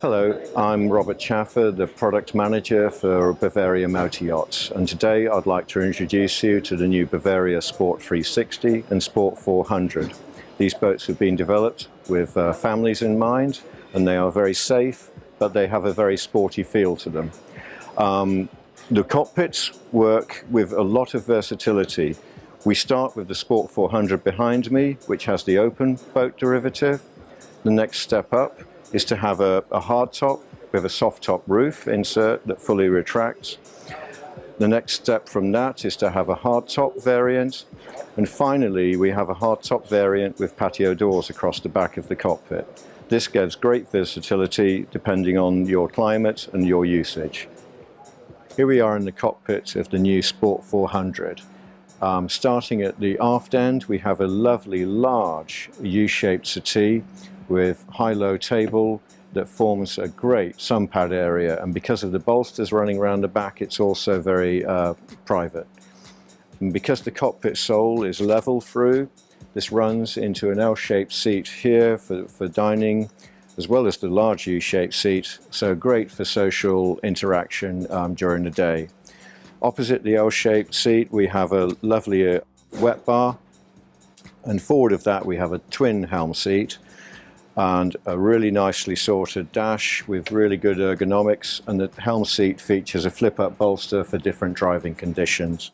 Hello, I'm Robert CHAFFER, the Product Manager for Bavaria Yachts, and today I'd like to introduce you to the new Bavaria Sport 360 and Sport 400. These boats have been developed with families in mind, and they are very safe, but they have a very sporty feel to them. The cockpits work with a lot of versatility. We start with the Sport 400 behind me, which has the open boat derivative. The next step up is to have a hard top with a soft top roof insert that fully retracts. The next step from that is to have a hard top variant. And finally, we have a hard top variant with patio doors across the back of the cockpit. This gives great versatility depending on your climate and your usage. Here we are in the cockpit of the new Sport 400. Starting at the aft end, we have a lovely large U-shaped settee with high-low table that forms a great sunpad area, and because of the bolsters running around the back, it's also very private. And because the cockpit sole is level through, this runs into an L-shaped seat here for dining, as well as the large U-shaped seat, so great for social interaction during the day. Opposite the L-shaped seat, we have a lovely wet bar, and forward of that we have a twin helm seat and a really nicely sorted dash with really good ergonomics, and the helm seat features a flip-up bolster for different driving conditions.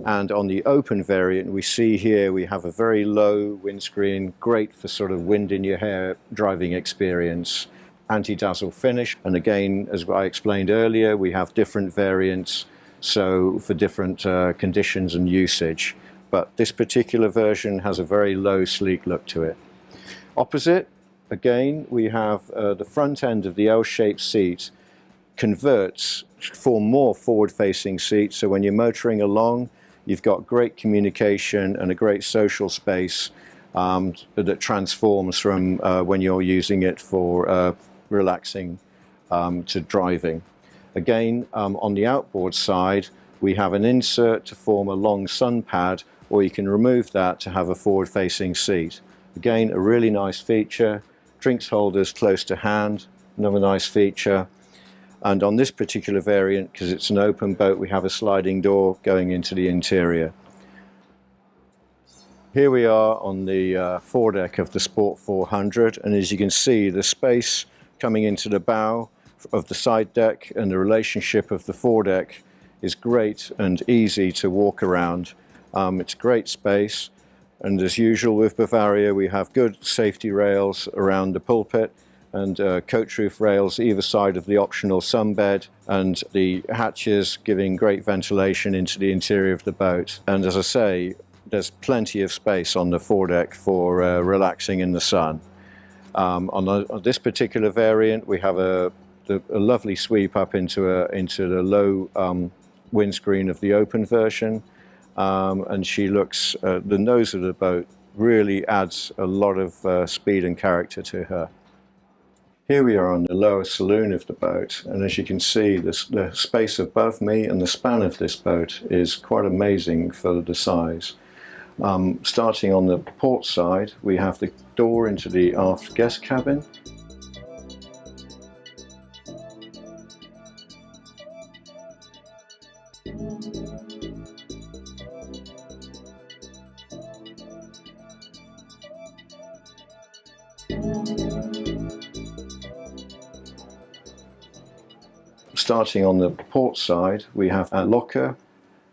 And on the open variant, we see here we have a very low windscreen, great for sort of wind in your hair driving experience. Anti-dazzle finish, and again, as I explained earlier, we have different variants so for different conditions and usage, but this particular version has a very low, sleek look to it. Opposite, again, we have the front end of the L-shaped seat converts for more forward-facing seats, so when you're motoring along, you've got great communication and a great social space that transforms from when you're using it for relaxing to driving. Again, on the outboard side, we have an insert to form a long sun pad, or you can remove that to have a forward-facing seat. Again, a really nice feature. Drinks holders close to hand, another nice feature. And on this particular variant, because it's an open boat, we have a sliding door going into the interior. Here we are on the foredeck of the Sport 400, and as you can see, the space coming into the bow of the side deck and the relationship of the foredeck is great and easy to walk around. It's great space, and as usual with Bavaria, we have good safety rails around the pulpit and coach roof rails either side of the optional sunbed, and the hatches giving great ventilation into the interior of the boat. And as I say, there's plenty of space on the foredeck for relaxing in the sun. On this particular variant, we have a lovely sweep up into the low windscreen of the open version, and she looks, the nose of the boat really adds a lot of speed and character to her. Here we are on the lower saloon of the boat, and as you can see, the space above me and the span of this boat is quite amazing for the size. Starting on the port side, we have the door into the aft guest cabin. Starting on the port side, we have a locker,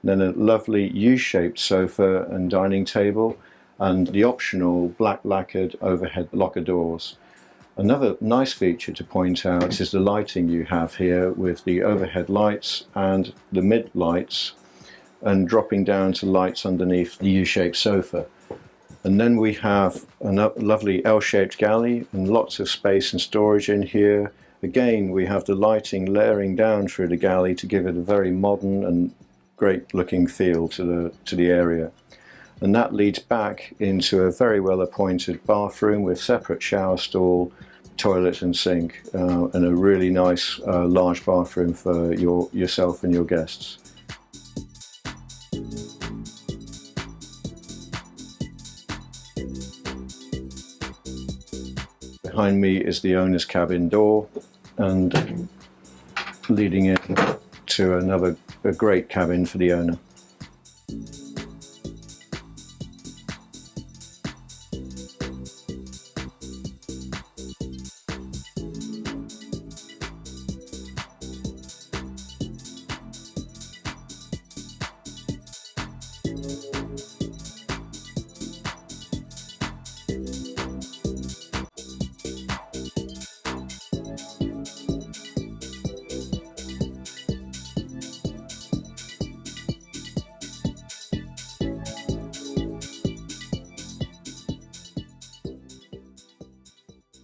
then a lovely U-shaped sofa and dining table, and the optional black lacquered overhead locker doors. Another nice feature to point out is the lighting you have here with the overhead lights and the mid lights, and dropping down to lights underneath the U-shaped sofa. And then we have a lovely L-shaped galley and lots of space and storage in here. Again, we have the lighting layering down through the galley to give it a very modern and great looking feel to the area. And that leads back into a very well appointed bathroom with separate shower stall, toilet and sink, and a really nice large bathroom for yourself and your guests. Behind me is the owner's cabin door, and leading in to a great cabin for the owner.